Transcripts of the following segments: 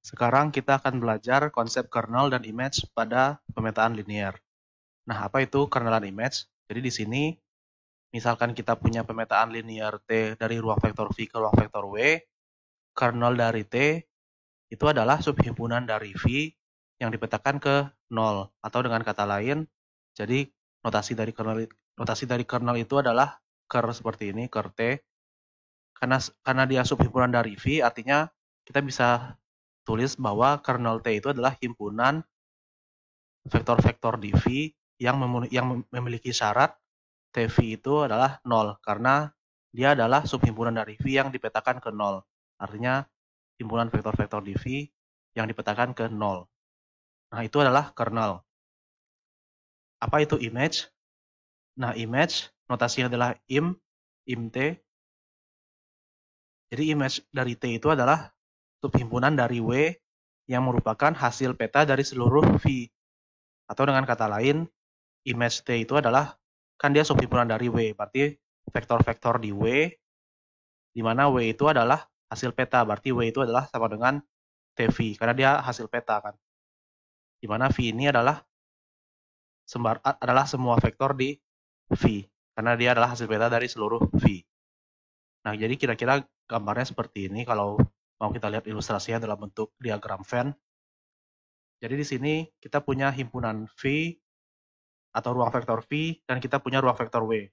Sekarang kita akan belajar konsep kernel dan image pada pemetaan linear. Nah, apa itu kernel dan image? Jadi di sini, misalkan kita punya pemetaan linear T dari ruang vektor V ke ruang vektor W, kernel dari T itu adalah subhimpunan dari V yang dipetakan ke 0. Atau dengan kata lain, jadi notasi dari kernel itu adalah ker seperti ini, ker T. Karena dia subhimpunan dari V, artinya kita bisa tulis bahwa kernel T itu adalah himpunan vektor-vektor di V yang memiliki syarat TV itu adalah 0, karena dia adalah subhimpunan dari V yang dipetakan ke 0. Artinya, himpunan vektor-vektor di V yang dipetakan ke 0. Nah, itu adalah kernel. Apa itu image? Nah, image notasinya adalah im T. Jadi image dari T itu adalah subhimpunan dari W yang merupakan hasil peta dari seluruh V. Atau dengan kata lain, image T itu adalah, kan dia subhimpunan dari W, berarti vektor-vektor di W, di mana W itu adalah hasil peta, berarti W itu adalah sama dengan TV, karena dia hasil peta kan. Di mana V ini adalah semua vektor di V, karena dia adalah hasil peta dari seluruh V. Nah, jadi kira-kira gambarnya seperti ini kalau mau kita lihat ilustrasinya dalam bentuk diagram Venn. Jadi di sini kita punya himpunan V atau ruang vektor V dan kita punya ruang vektor W.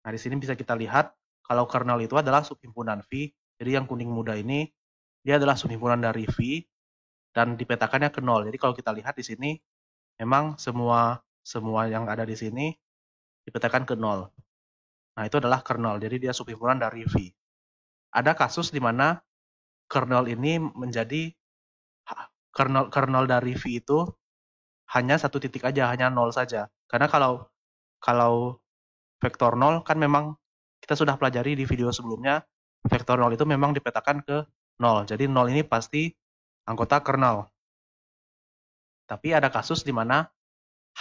Nah, di sini bisa kita lihat kalau kernel itu adalah subhimpunan V. Jadi yang kuning muda ini dia adalah subhimpunan dari V dan dipetakannya ke 0. Jadi kalau kita lihat di sini memang semua yang ada di sini dipetakan ke 0. Nah, itu adalah kernel. Jadi dia subhimpunan dari V. Ada kasus di mana kernel ini menjadi kernel dari V itu hanya satu titik aja, hanya 0 saja. Karena kalau vektor 0 kan memang kita sudah pelajari di video sebelumnya, vektor 0 itu memang dipetakan ke 0. Jadi 0 ini pasti anggota kernel. Tapi ada kasus di mana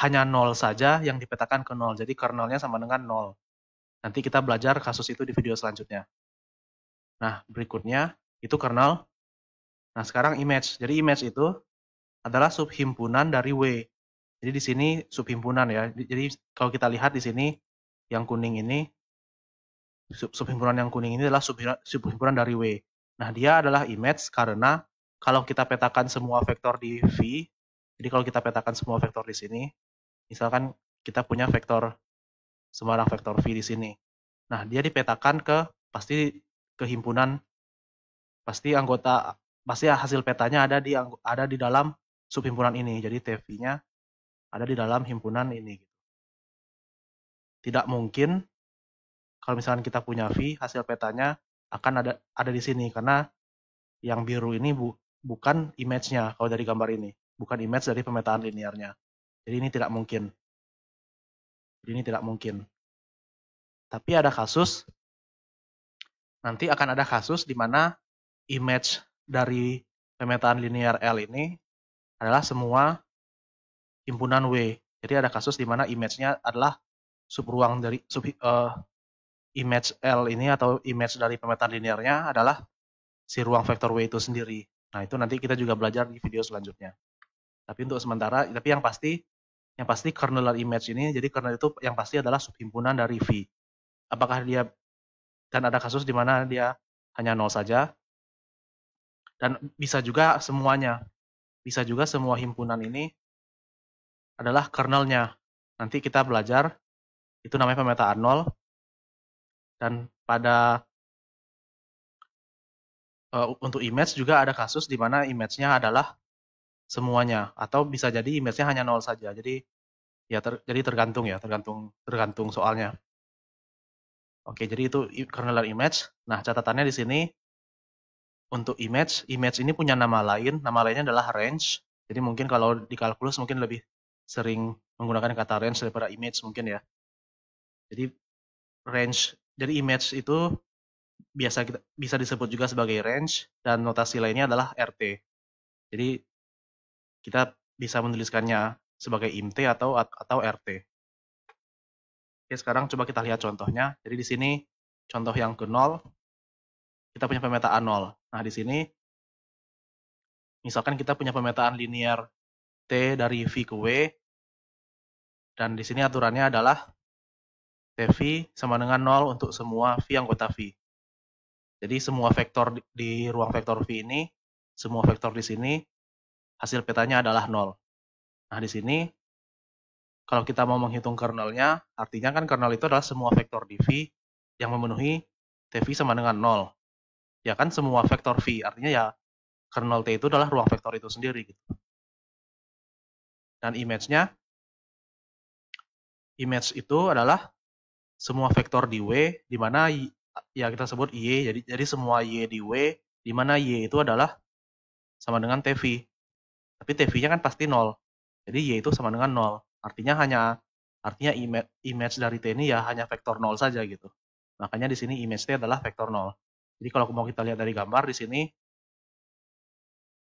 hanya 0 saja yang dipetakan ke 0. Jadi kernelnya sama dengan 0. Nanti kita belajar kasus itu di video selanjutnya. Nah, berikutnya itu kernel. Nah, sekarang image. Jadi image itu adalah subhimpunan dari W. Jadi di sini subhimpunan ya. Jadi kalau kita lihat di sini yang kuning ini, subhimpunan yang kuning ini adalah subhimpunan dari W. Nah, dia adalah image karena kalau kita petakan semua vektor di V, jadi kalau kita petakan semua vektor di sini, misalkan kita punya vektor sembarang vektor V di sini. Nah, dia dipetakan pasti himpunan, pasti hasil petanya ada di dalam subhimpunan ini. Jadi TV-nya ada di dalam himpunan ini. Tidak mungkin kalau misalkan kita punya V, hasil petanya akan ada di sini karena yang biru ini bukan image-nya kalau dari gambar ini, bukan image dari pemetaan linearnya. Jadi ini tidak mungkin. Tapi ada kasus, nanti akan ada kasus di mana image dari pemetaan linear L ini adalah semua himpunan W. Jadi ada kasus di mana image-nya adalah subruang dari image L ini atau image dari pemetaan linearnya adalah si ruang vektor W itu sendiri. Nah, itu nanti kita juga belajar di video selanjutnya. Tapi untuk sementara, yang pasti kernel dan image ini, jadi kernel itu yang pasti adalah subhimpunan dari V. Apakah dia, dan ada kasus di mana dia hanya 0 saja, dan bisa juga semuanya. Bisa juga semua himpunan ini adalah kernelnya. Nanti kita belajar, itu namanya pemetaan 0, dan untuk image juga ada kasus di mana image-nya adalah semuanya, atau bisa jadi image-nya hanya 0 saja. Jadi ya jadi tergantung soalnya. Oke, jadi itu kernel dan image. Nah, catatannya di sini untuk image ini punya nama lain. Nama lainnya adalah range. Jadi mungkin kalau di kalkulus mungkin lebih sering menggunakan kata range daripada image mungkin ya. Jadi range, jadi image itu bisa disebut juga sebagai range dan notasi lainnya adalah RT. Jadi kita bisa menuliskannya sebagai IMT atau RT. Oke, sekarang coba kita lihat contohnya. Jadi di sini contoh yang ke 0, kita punya pemetaan 0. Nah, di sini misalkan kita punya pemetaan linear T dari V ke W, dan di sini aturannya adalah TV sama dengan 0 untuk semua V anggota V. Jadi semua vektor di ruang vektor V ini, semua vektor di sini, hasil petanya adalah 0. Nah, di sini, kalau kita mau menghitung kernelnya, artinya kan kernel itu adalah semua vektor di V yang memenuhi TV sama dengan 0. Ya kan semua vektor V, artinya ya kernel T itu adalah ruang vektor itu sendiri. Gitu. Dan image itu adalah semua vektor di W, di mana ya kita sebut Y, jadi semua Y di W, di mana Y itu adalah sama dengan TV. Tapi TV-nya kan pasti 0. Jadi Y itu sama dengan 0. Artinya image dari T ini ya hanya vektor 0 saja gitu. Makanya di sini image T adalah vektor 0. Jadi kalau mau kita lihat dari gambar di sini,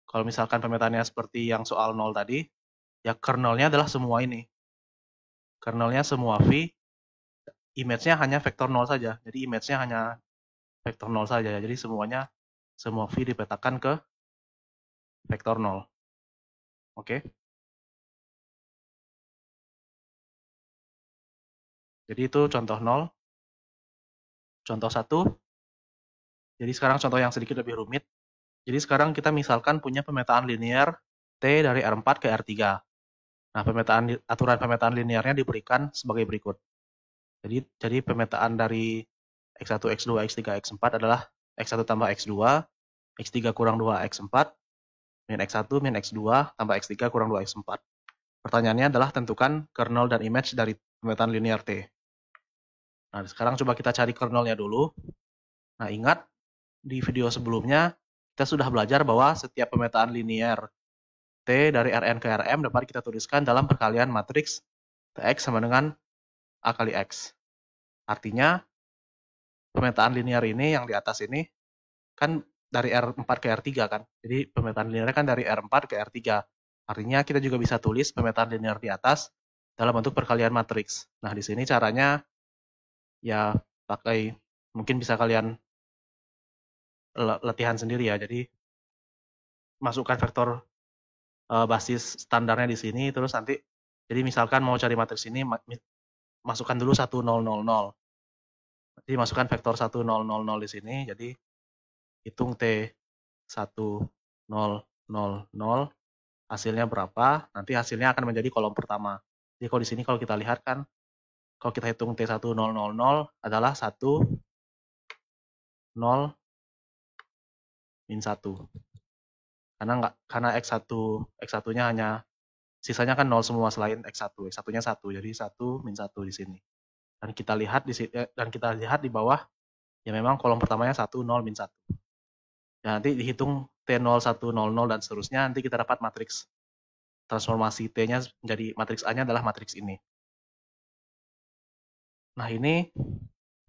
kalau misalkan pemetaannya seperti yang soal 0 tadi, ya kernelnya adalah semua ini. Kernelnya semua V, image-nya hanya vektor 0 saja. Jadi image-nya hanya vektor 0 saja. Jadi semua V dipetakan ke vektor 0. Oke. Jadi itu contoh 0. Contoh 1. Jadi sekarang contoh yang sedikit lebih rumit. Jadi sekarang kita misalkan punya pemetaan linear T dari R4 ke R3. Nah, aturan pemetaan linearnya diberikan sebagai berikut. Jadi pemetaan dari X1, X2, X3, X4 adalah X1 tambah X2, X3 kurang 2, X4, min X1, min X2, tambah X3 kurang 2, X4. Pertanyaannya adalah tentukan kernel dan image dari pemetaan linear T. Nah, sekarang coba kita cari kernelnya dulu. Nah, ingat, di video sebelumnya, kita sudah belajar bahwa setiap pemetaan linear T dari Rn ke Rm dapat kita tuliskan dalam perkalian matriks Tx sama dengan A kali X. Artinya, pemetaan linear ini yang di atas ini, kan dari R4 ke R3 kan. Jadi pemetaan linearnya kan dari R4 ke R3. Artinya kita juga bisa tulis pemetaan linear di atas dalam bentuk perkalian matriks. Nah, di sini caranya ya pakai, mungkin bisa kalian latihan sendiri ya. Jadi masukkan vektor basis standarnya di sini, terus nanti jadi misalkan mau cari matriks ini, masukkan dulu 1 0 0 0. Jadi masukkan vektor 1 0 0 0 di sini, jadi hitung T 1 0 0 0, hasilnya berapa? Nanti hasilnya akan menjadi kolom pertama. Jadi kalau di sini kalau kita lihat kan, kalau kita hitung T 1 0 0 0 adalah 1 0 min 1. Karena X1-nya hanya sisanya kan 0 semua selain X1. X1-nya 1, jadi 1 min 1 di sini. Dan kita lihat di bawah ya memang kolom pertamanya 1 0 min 1. Dan nanti dihitung T0 1 0 0 dan seterusnya, nanti kita dapat matriks transformasi T-nya menjadi matriks A-nya adalah matriks ini. Nah, ini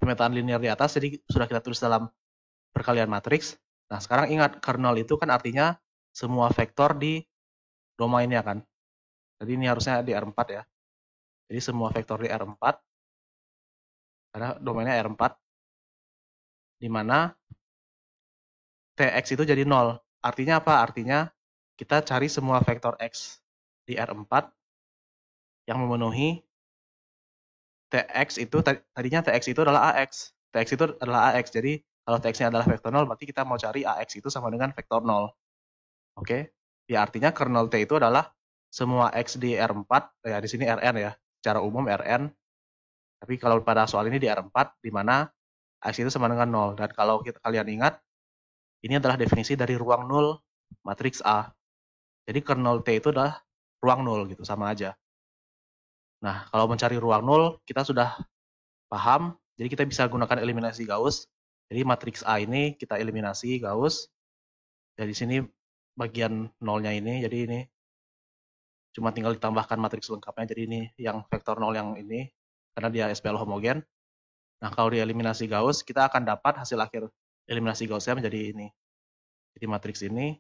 pemetaan linear di atas, jadi sudah kita tulis dalam perkalian matriks. Nah, sekarang ingat, kernel itu kan artinya semua vektor di domainnya kan. Jadi ini harusnya di R4 ya. Jadi semua vektor di R4, karena domainnya R4, di mana Tx itu jadi 0. Artinya apa? Artinya kita cari semua vektor X di R4 yang memenuhi Tx itu, tadinya Tx itu adalah Ax. Tx itu adalah Ax, jadi kalau Tx-nya adalah vektor 0, berarti kita mau cari Ax itu sama dengan vektor 0. Oke? Ya, artinya kernel T itu adalah semua X di R4, ya di sini Rn ya, secara umum Rn. Tapi kalau pada soal ini di R4, di mana X itu sama dengan 0. Dan kalau kalian ingat, ini adalah definisi dari ruang 0 matriks A. Jadi kernel T itu adalah ruang 0 gitu, sama aja. Nah, kalau mencari ruang 0, kita sudah paham, jadi kita bisa gunakan eliminasi Gauss. Jadi matriks A ini kita eliminasi Gauss. Dari sini bagian nolnya ini, jadi ini cuma tinggal ditambahkan matriks lengkapnya, jadi ini yang vektor 0 yang ini, karena dia SPL homogen. Nah, kalau dieliminasi Gauss, kita akan dapat hasil akhir eliminasi Gaussnya menjadi ini. Jadi matriks ini,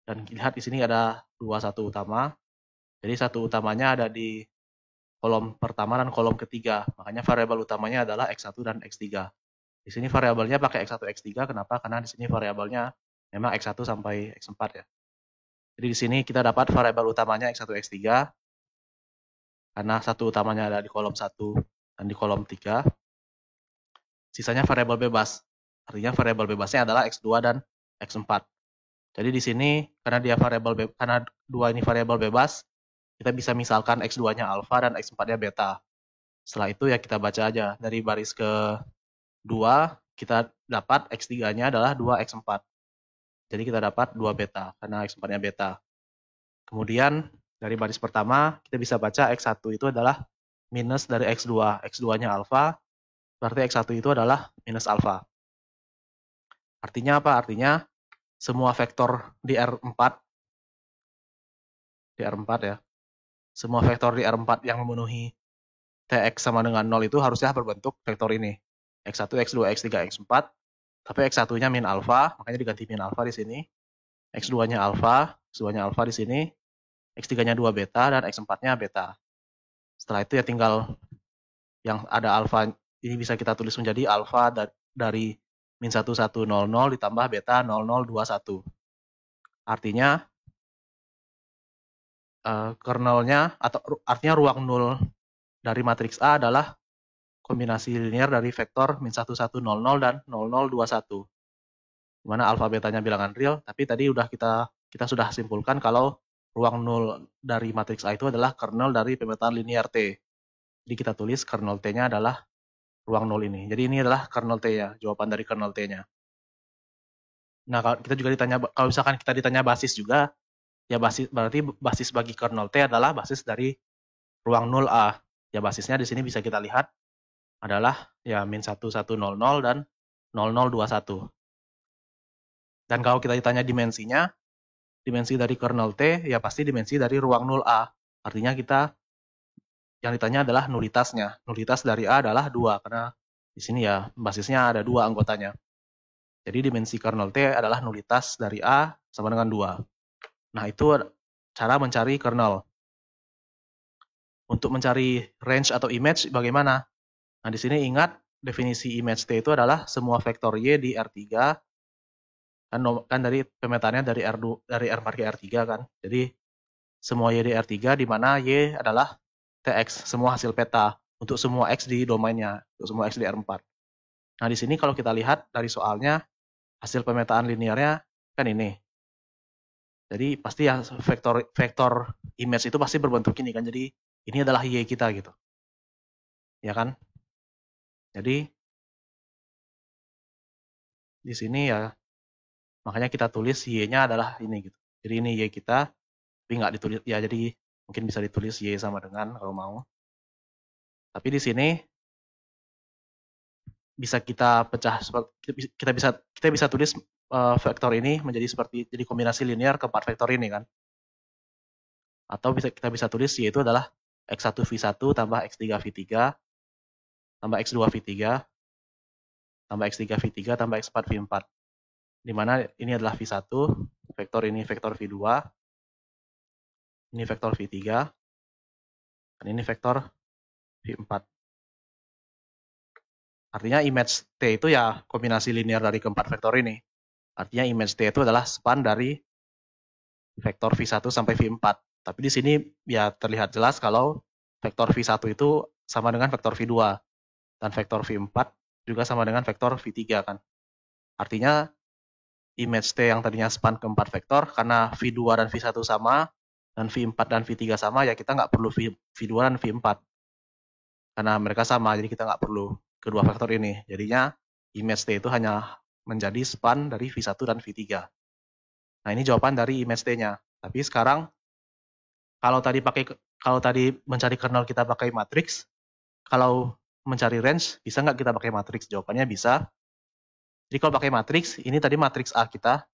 dan lihat di sini ada 2 satu utama. Jadi satu utamanya ada di kolom pertama dan kolom ketiga. Makanya variabel utamanya adalah X1 dan X3. Di sini variabelnya pakai X1, X3. Kenapa? Karena di sini variabelnya memang X1 sampai X4 ya. Jadi di sini kita dapat variabel utamanya X1, X3, karena satu utamanya ada di kolom 1 dan di kolom 3. Sisanya variabel bebas. Artinya variabel bebasnya adalah X2 dan X4. Jadi di sini karena dua ini variabel bebas, kita bisa misalkan X2-nya alfa dan X4-nya beta. Setelah itu ya kita baca aja dari baris ke 2 kita dapat X3-nya adalah 2X4. Jadi kita dapat 2 beta karena X4-nya beta. Kemudian dari baris pertama kita bisa baca X1 itu adalah minus dari X2. X2-nya alfa, berarti X1 itu adalah minus alfa. Artinya apa? Artinya semua vektor di R4 ya. Semua vektor di R4 yang memenuhi Tx sama dengan 0 itu harusnya berbentuk vektor ini. X1, X2, X3, X4. Tapi X1-nya min alfa, makanya diganti min alfa di sini. X2-nya alfa di sini. X3-nya 2 beta dan X4-nya beta. Setelah itu ya tinggal yang ada alfa ini bisa kita tulis menjadi alfa dari min 1100 ditambah beta 0021. Artinya kernelnya atau artinya ruang 0 dari matriks A adalah kombinasi linear dari vektor min 1100 dan 0021. Dimana alfa betanya bilangan real, tapi tadi udah kita sudah simpulkan kalau ruang 0 dari matriks A itu adalah kernel dari pemetaan linear T. Jadi kita tulis kernel T-nya adalah ruang 0 ini. Jadi ini adalah kernel T-nya, jawaban dari kernel T-nya. Nah, kalau misalkan kita ditanya basis juga, ya berarti basis bagi kernel T adalah basis dari ruang 0A. Ya basisnya di sini bisa kita lihat adalah ya min 1100 dan 0021. Dan kalau kita ditanya dimensinya, dimensi dari kernel T ya pasti dimensi dari ruang 0A. Artinya yang ditanya adalah nulitasnya. Nulitas dari A adalah 2 karena di sini ya basisnya ada 2 anggotanya. Jadi dimensi kernel T adalah nulitas dari A sama dengan 2. Nah, itu cara mencari kernel. Untuk mencari range atau image bagaimana? Nah, di sini ingat definisi image T itu adalah semua vektor Y di R3 kan dari pemetaannya dari R4 ke R3 kan. Jadi semua Y di R3 di mana Y adalah Tx, semua hasil peta untuk semua X di domainnya, untuk semua X di R4. Nah, di sini kalau kita lihat dari soalnya hasil pemetaan linearnya kan ini. Jadi pasti ya vektor image itu pasti berbentuk ini kan. Jadi ini adalah Y kita gitu. Ya kan? Jadi di sini ya makanya kita tulis Y-nya adalah ini gitu. Jadi ini Y kita, tapi nggak ditulis ya, jadi mungkin bisa ditulis Y sama dengan kalau mau. Tapi di sini bisa kita pecah, kita bisa tulis vektor ini menjadi jadi kombinasi linear keempat vektor ini kan. Atau kita bisa tulis Y itu adalah X1V1 tambah X3V3 tambah X2V3 tambah X3V3 tambah X4V4. Di mana ini adalah V1, vektor ini vektor V2, ini vektor V3, dan ini vektor V4. Artinya image T itu ya kombinasi linear dari keempat vektor ini. Artinya image T itu adalah span dari vektor V1 sampai V4. Tapi di sini ya terlihat jelas kalau vektor V1 itu sama dengan vektor V2. Dan vektor V4 juga sama dengan vektor V3 kan. Artinya image T yang tadinya span keempat vektor, karena V2 dan V1 sama, dan V4 dan V3 sama, ya kita nggak perlu V2 dan V4. Karena mereka sama, jadi kita nggak perlu kedua vektor ini. Jadinya image T itu hanya menjadi span dari V1 dan V3. Nah, ini jawaban dari image T-nya. Tapi sekarang kalau tadi mencari kernel kita pakai matriks, kalau mencari range bisa nggak kita pakai matriks? Jawabannya bisa. Jadi kalau pakai matriks, ini tadi matriks A kita.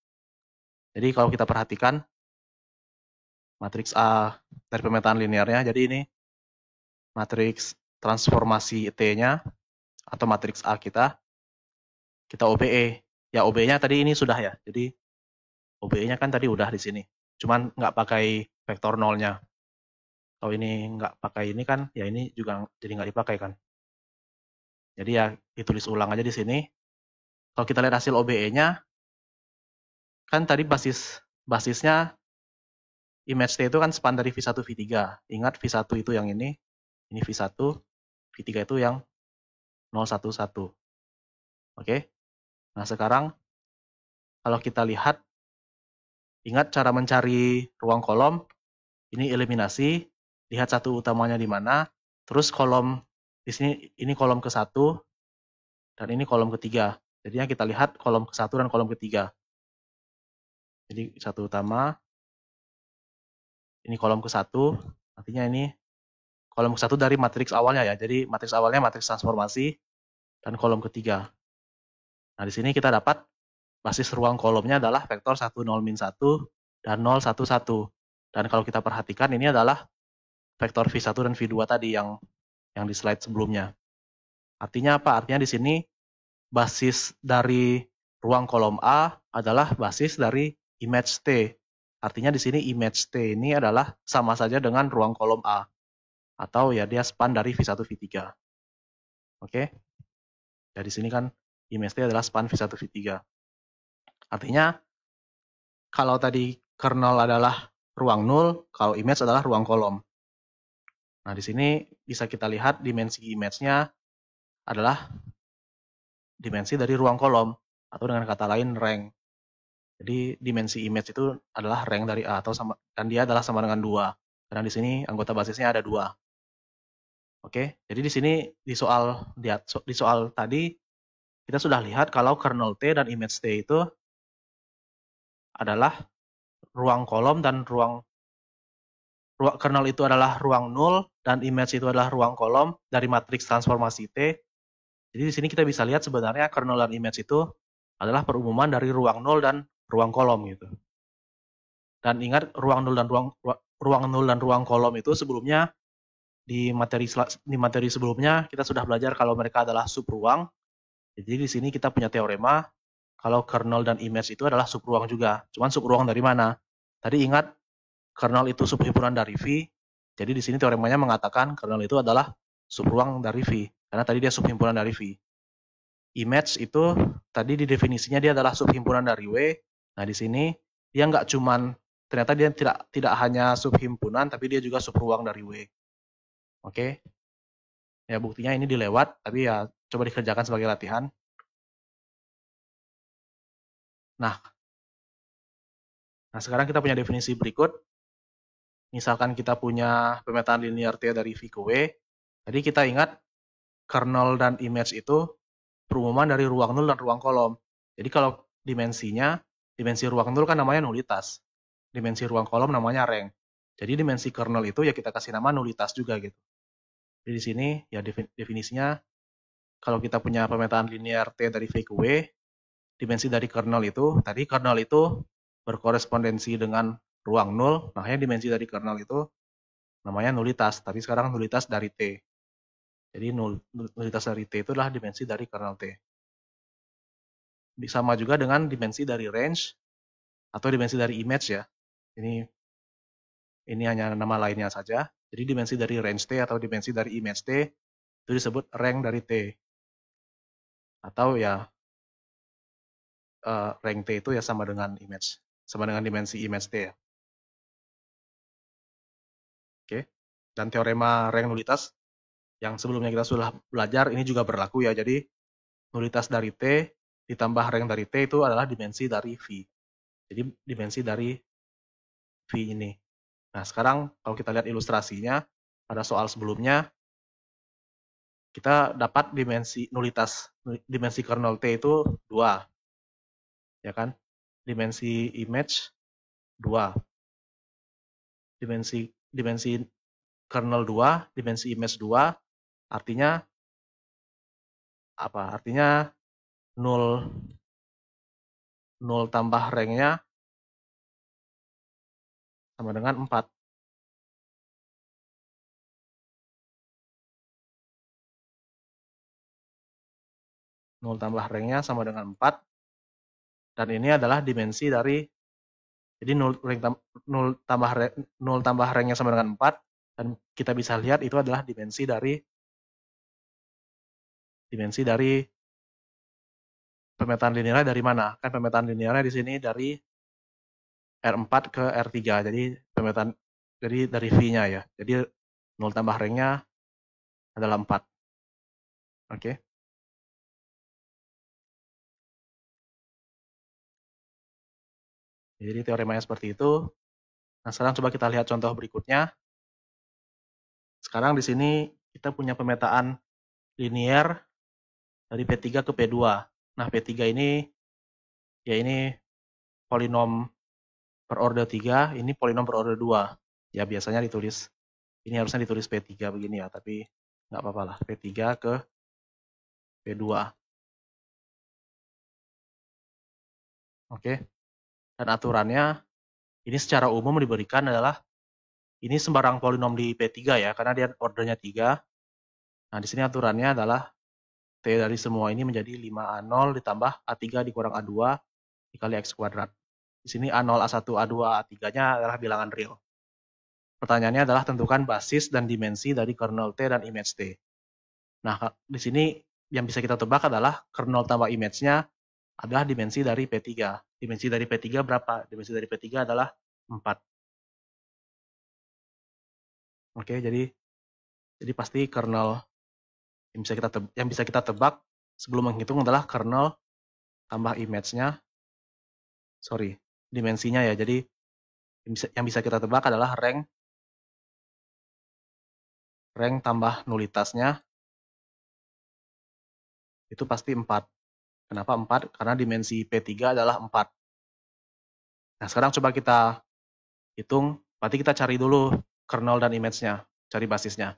Jadi kalau kita perhatikan matriks A dari pemetaan linearnya, jadi ini matriks transformasi T-nya atau matriks A kita OBE. Ya OBE-nya tadi ini sudah ya. Jadi OBE-nya kan tadi udah di sini. Cuman nggak pakai vektor nolnya. Kalau ini nggak pakai ini kan, ya ini juga jadi nggak dipakai kan. Jadi ya ditulis ulang aja di sini. Kalau kita lihat hasil OBE-nya, kan tadi basisnya image T itu kan span dari V1, V3. Ingat V1 itu yang ini V1, V3 itu yang 011. Oke. Nah, sekarang kalau kita lihat, ingat cara mencari ruang kolom, ini eliminasi, lihat satu utamanya di mana, terus kolom di sini ini kolom ke-1 dan ini kolom ketiga. Jadinya kita lihat kolom ke-1 dan kolom ketiga. Jadi satu utama, ini kolom ke-1, artinya ini kolom ke-1 dari matriks awalnya ya. Jadi matriks awalnya matriks transformasi dan kolom ketiga. Nah, di sini kita dapat basis ruang kolomnya adalah vektor 10 min 1 dan 011. Dan kalau kita perhatikan ini adalah vektor V1 dan V2 tadi yang di slide sebelumnya. Artinya apa? Artinya di sini basis dari ruang kolom A adalah basis dari image T. Artinya di sini image T ini adalah sama saja dengan ruang kolom A. Atau ya dia span dari V1, V3. Oke? Ya di sini kan image T adalah span V1, V3. Artinya kalau tadi kernel adalah ruang nul, kalau image adalah ruang kolom. Nah, di sini bisa kita lihat dimensi image-nya adalah dimensi dari ruang kolom, atau dengan kata lain rank. Jadi dimensi image itu adalah rank dari A, dan dia adalah sama dengan 2. Karena di sini anggota basisnya ada 2. Oke, jadi di sini di soal tadi kita sudah lihat kalau kernel T dan image T itu adalah ruang kolom dan kernel itu adalah ruang nul dan image itu adalah ruang kolom dari matriks transformasi T. Jadi di sini kita bisa lihat sebenarnya kernel dan image itu adalah perumuman dari ruang nul dan ruang kolom gitu. Dan ingat ruang nul dan ruang kolom itu sebelumnya di materi sebelumnya kita sudah belajar kalau mereka adalah subruang. Jadi di sini kita punya teorema kalau kernel dan image itu adalah subruang juga. Cuman subruang dari mana? Tadi ingat kernel itu subhimpunan dari V. Jadi di sini teoremanya mengatakan kernel itu adalah subruang dari V karena tadi dia subhimpunan dari V. Image itu tadi di definisinya dia adalah subhimpunan dari W. Nah, di sini dia nggak cuman ternyata dia tidak hanya subhimpunan tapi dia juga subruang dari W. Oke. Ya buktinya ini dilewat, tapi ya coba dikerjakan sebagai latihan. Nah sekarang kita punya definisi berikut. Misalkan kita punya pemetaan linear T dari V ke W. Jadi kita ingat kernel dan image itu perumuman dari ruang nul dan ruang kolom. Jadi kalau dimensi ruang nul kan namanya nulitas. Dimensi ruang kolom namanya rank. Jadi dimensi kernel itu ya kita kasih nama nulitas juga gitu. Jadi di sini ya definisinya kalau kita punya pemetaan linear T dari V ke W, dimensi dari kernel itu, tadi kernel itu berkorespondensi dengan ruang nul, makanya dimensi dari kernel itu namanya nulitas, tapi sekarang nulitas dari T. Jadi nulitas dari T itu adalah dimensi dari kernel T. Sama juga dengan dimensi dari range atau dimensi dari image ya. Ini hanya nama lainnya saja. Jadi dimensi dari range T atau dimensi dari image T itu disebut rank dari T. Atau ya rank T itu ya sama dengan dimensi image T ya. Oke. Dan teorema rank nulitas yang sebelumnya kita sudah belajar ini juga berlaku ya. Jadi nulitas dari T ditambah rank dari T itu adalah dimensi dari V. Jadi dimensi dari V ini. Nah, sekarang kalau kita lihat ilustrasinya pada soal sebelumnya kita dapat dimensi kernel T itu 2. Ya kan? Dimensi image 2. Dimensi kernel 2, dimensi image 2 artinya apa? Artinya 0 tambah ranknya sama dengan 4. 0 tambah ranknya sama dengan 4. Dan ini adalah dimensi dari, jadi 0 tambah ranknya sama dengan 4. Dan kita bisa lihat itu adalah dimensi dari pemetaan linearnya dari mana? Kan pemetaan linearnya di sini dari R4 ke R3. Jadi pemetaan, jadi dari V-nya ya. Jadi 0 tambah rank-nya adalah 4. Oke. Jadi teoremanya seperti itu. Nah, sekarang coba kita lihat contoh berikutnya. Sekarang di sini kita punya pemetaan linier dari P3 ke P2. Nah, P3 ini ya ini polinom per order 3, ini polinom per order 2. Ya biasanya ditulis, ini harusnya ditulis P3 begini ya, tapi nggak apa-apa lah, P3 ke P2. Oke. Dan aturannya ini secara umum diberikan adalah ini sembarang polinom di P3 ya, karena dia ordernya 3. Nah, di sini aturannya adalah T dari semua ini menjadi 5A0 ditambah A3 dikurang A2 dikali X kuadrat. Di sini A0, A1, A2, A3-nya adalah bilangan real. Pertanyaannya adalah tentukan basis dan dimensi dari kernel T dan image T. Nah, di sini yang bisa kita tebak adalah kernel tambah image-nya adalah dimensi dari P3. Dimensi dari P3 berapa? Dimensi dari P3 adalah 4. Oke, jadi pasti kernel yang bisa kita tebak sebelum menghitung adalah kernel tambah image-nya. Sorry, dimensinya ya. Jadi yang bisa kita tebak adalah rank tambah nulitasnya itu pasti 4. Kenapa 4? Karena dimensi P3 adalah 4. Nah, sekarang coba kita hitung. Berarti kita cari dulu kernel dan image-nya, cari basisnya.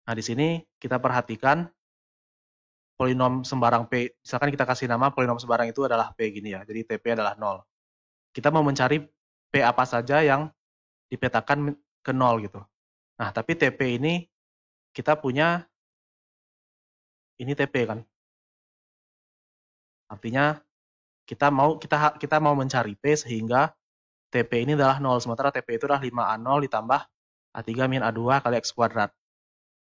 Nah, di sini kita perhatikan polinom sembarang P. Misalkan kita kasih nama polinom sembarang itu adalah P gini ya. Jadi TP adalah 0. Kita mau mencari P apa saja yang dipetakan ke 0 gitu. Nah, tapi TP ini kita punya ini TP kan. Artinya kita mau mencari P sehingga TP ini adalah 0, sementara TP itu adalah 5A0 ditambah A3 min A2 kali X kuadrat.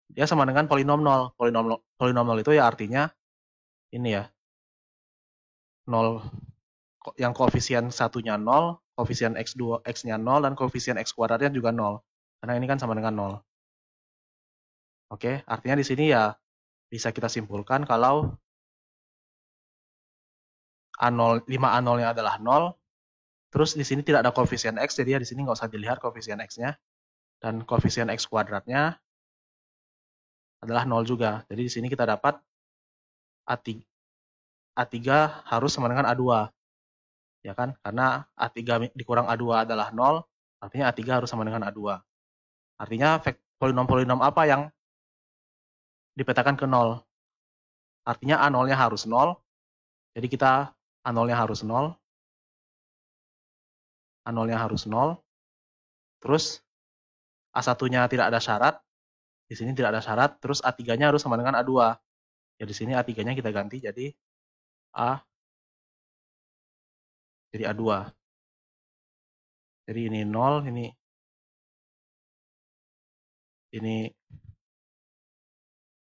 Dia sama dengan polinom 0. Polinom 0 itu ya artinya ini ya, 0, yang koefisien satunya 0, koefisien X-nya 0, dan koefisien X kuadratnya juga 0. Karena ini kan sama dengan 0. Oke, artinya di sini ya bisa kita simpulkan kalau A0, 5A0-nya adalah 0, terus di sini tidak ada koefisien X, jadi ya di sini nggak usah dilihat koefisien X-nya, dan koefisien X kuadratnya adalah 0 juga. Jadi di sini kita dapat A3 harus sama dengan A2. Ya kan? Karena A3 dikurang A2 adalah 0, artinya A3 harus sama dengan A2. Artinya polinom-polinom apa yang dipetakan ke 0? Artinya A0-nya harus 0, jadi kita A0-nya harus 0, A0-nya harus 0, terus A1-nya tidak ada syarat, di sini tidak ada syarat, terus A3-nya harus sama dengan A2. Ya di sini A3-nya kita ganti jadi A2. Jadi ini 0, ini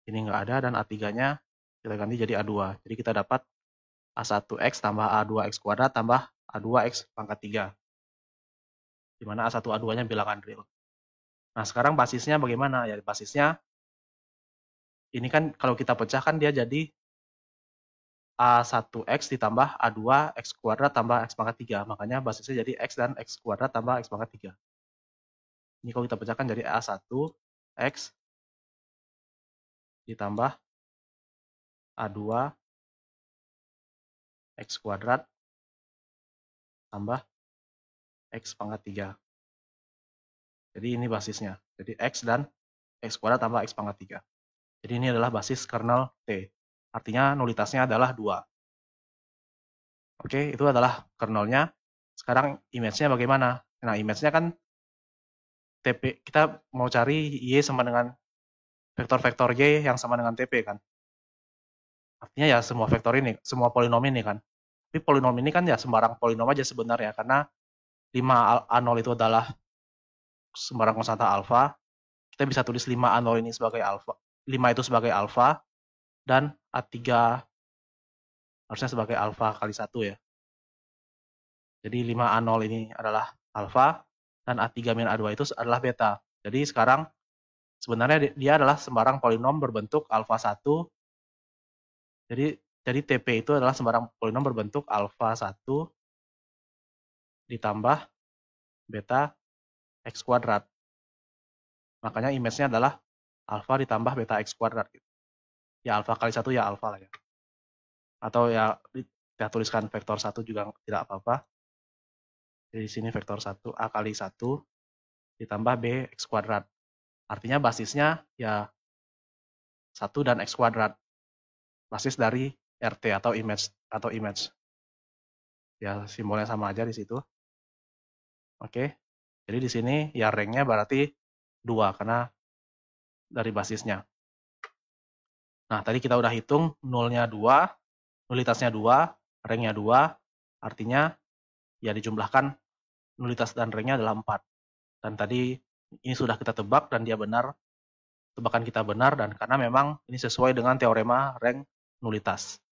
nggak ada, dan A3-nya kita ganti jadi A2. Jadi kita dapat A1X tambah A2X kuadrat tambah A2X pangkat 3. Di mana A1, A2-nya bilangan real. Nah, sekarang basisnya bagaimana? Ya, basisnya ini kan kalau kita pecah kan dia jadi A1X ditambah A2X kuadrat tambah X pangkat 3. Makanya basisnya jadi X dan X kuadrat tambah X pangkat 3. Ini kalau kita pecahkan jadi A1X ditambah A2 X kuadrat tambah X pangkat 3. Jadi ini basisnya. Jadi X dan X kuadrat tambah X pangkat 3. Jadi ini adalah basis kernel T. Artinya nulitasnya adalah 2. Oke, itu adalah kernelnya. Sekarang image-nya bagaimana? Nah, image-nya kan TP, kita mau cari Y sama dengan vektor-vektor Y yang sama dengan TP kan. Artinya ya semua vektor ini, semua polinom ini kan. Tapi polinom ini kan ya sembarang polinom aja sebenarnya, karena 5A0 itu adalah sembarang konstanta alfa. Kita bisa tulis 5A0 ini sebagai alfa, 5 itu sebagai alfa, dan A3 harusnya sebagai alfa kali 1 ya. Jadi 5A0 ini adalah alfa, dan A3 min A2 itu adalah beta. Jadi sekarang sebenarnya dia adalah sembarang polinom berbentuk alfa 1. Jadi TP itu adalah sembarang polinom berbentuk alfa 1 ditambah beta X kuadrat. Makanya image-nya adalah alfa ditambah beta X kuadrat. Ya alfa kali 1 ya alfa lah ya. Atau ya kita tuliskan vektor 1 juga tidak apa-apa. Jadi di sini vektor 1 A kali 1 ditambah B X kuadrat. Artinya basisnya ya 1 dan X kuadrat. Basis dari RT atau image. Ya simbolnya sama aja di situ. Oke. Jadi di sini ya rank-nya berarti 2 karena dari basisnya. Nah, tadi kita udah hitung nulnya 2, nulitasnya 2, rank-nya 2, artinya ya dijumlahkan nulitas dan rank-nya adalah 4. Dan tadi ini sudah kita tebak dan dia benar, tebakan kita benar dan karena memang ini sesuai dengan teorema rank nulitas.